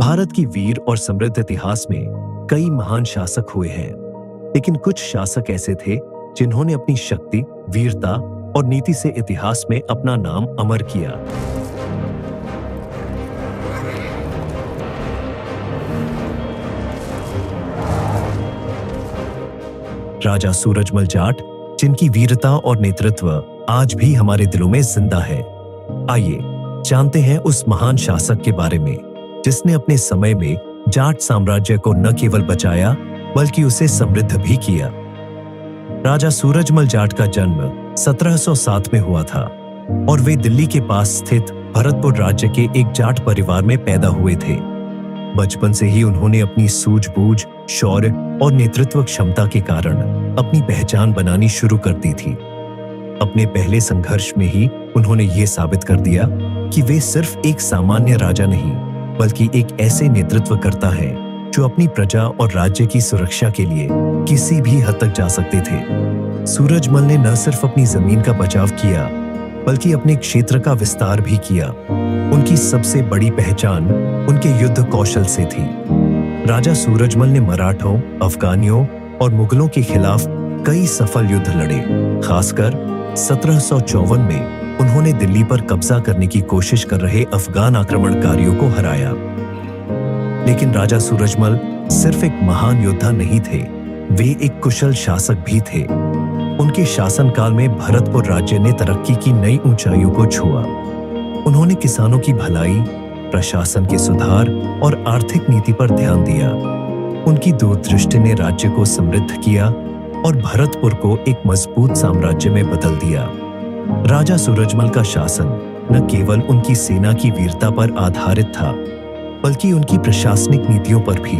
भारत की वीर और समृद्ध इतिहास में कई महान शासक हुए हैं, लेकिन कुछ शासक ऐसे थे जिन्होंने अपनी शक्ति, वीरता और नीति से इतिहास में अपना नाम अमर किया। राजा सूरजमल जाट, जिनकी वीरता और नेतृत्व आज भी हमारे दिलों में जिंदा है। आइए जानते हैं उस महान शासक के बारे में जिसने अपने समय में जाट साम्राज्य को न केवल बचाया बल्कि उसे समृद्ध भी किया। राजा सूरजमल जाट का जन्म 1707 में हुआ था और वे दिल्ली के पास स्थित भरतपुर राज्य के एक जाट परिवार में पैदा हुए थे। बचपन से ही उन्होंने अपनी सूझबूझ, शौर्य और नेतृत्व क्षमता के कारण अपनी पहचान बनानी शुरू कर दी थी। अपने पहले संघर्ष में ही उन्होंने ये साबित कर दिया कि वे सिर्फ एक सामान्य राजा नहीं बल्कि एक ऐसे नेतृत्वकर्ता हैं जो अपनी प्रजा और राज्य की सुरक्षा के लिए किसी भी हद तक जा सकते थे। सूरजमल ने न सिर्फ अपनी जमीन का बचाव किया बल्कि अपने क्षेत्र का विस्तार भी किया। उनकी सबसे बड़ी पहचान उनके युद्ध कौशल से थी। राजा सूरजमल ने मराठों, अफगानियों और मुगलों के खिलाफ कई सफल युद्ध लड़े। खासकर 1754 में उन्होंने दिल्ली पर कब्जा करने की कोशिश कर रहे अफगान आक्रमणकारियों को हराया। लेकिन राजा सूरजमल सिर्फ एक महान योद्धा नहीं थे, वे एक कुशल शासक भी थे। उनके शासनकाल में भरतपुर राज्य ने तरक्की की नई ऊंचाइयों को छुआ। उन्होंने किसानों की भलाई, प्रशासन के सुधार और आर्थिक नीति पर ध्यान दिया। उनकी दूरदृष्टि ने राज्य को समृद्ध किया और भरतपुर को एक मजबूत साम्राज्य में बदल दिया। राजा सूरजमल का शासन न केवल उनकी सेना की वीरता पर आधारित था बल्कि उनकी प्रशासनिक नीतियों पर भी।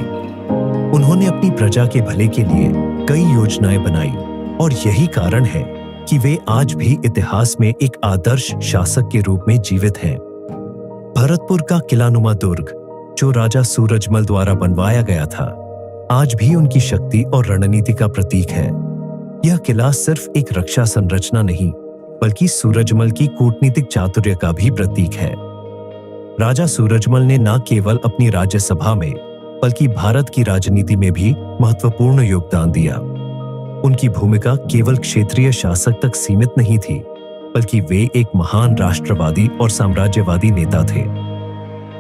उन्होंने अपनी प्रजा के भले के लिए कई योजनाएं बनाई और यही कारण है कि वे आज भी इतिहास में एक आदर्श शासक के रूप में जीवित हैं। भरतपुर का किलानुमा दुर्ग, जो राजा सूरजमल द्वारा बनवाया गया था, आज भी उनकी शक्ति और रणनीति का प्रतीक है। यह किला सिर्फ एक रक्षा संरचना नहीं बल्कि सूरजमल की कूटनीतिक चातुर्य का भी प्रतीक है। राजा सूरजमल ने न केवल अपनी राज्यसभा में बल्कि भारत की राजनीति में भी महत्वपूर्ण योगदान दिया। उनकी भूमिका केवल क्षेत्रीय शासक तक सीमित नहीं थी बल्कि वे एक महान राष्ट्रवादी और साम्राज्यवादी नेता थे।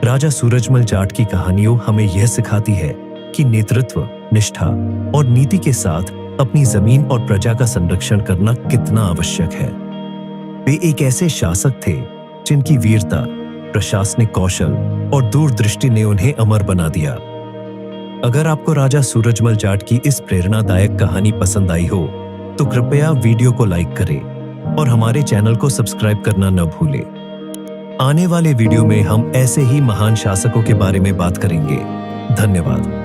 राजा सूरजमल जाट की कहानियों हमें यह सिखाती है कि नेतृत्व, निष्ठा और नीति के साथ अपनी जमीन और प्रजा का संरक्षण करना कितना आवश्यक है। वे एक ऐसे शासक थे जिनकी वीरता, प्रशासनिक कौशल और दूरदृष्टि ने उन्हें अमर बना दिया। अगर आपको राजा सूरजमल जाट की इस प्रेरणादायक कहानी पसंद आई हो तो कृपया वीडियो को लाइक करें और हमारे चैनल को सब्सक्राइब करना न भूलें। आने वाले वीडियो में हम ऐसे ही महान शासकों के बारे में बात करेंगे। धन्यवाद।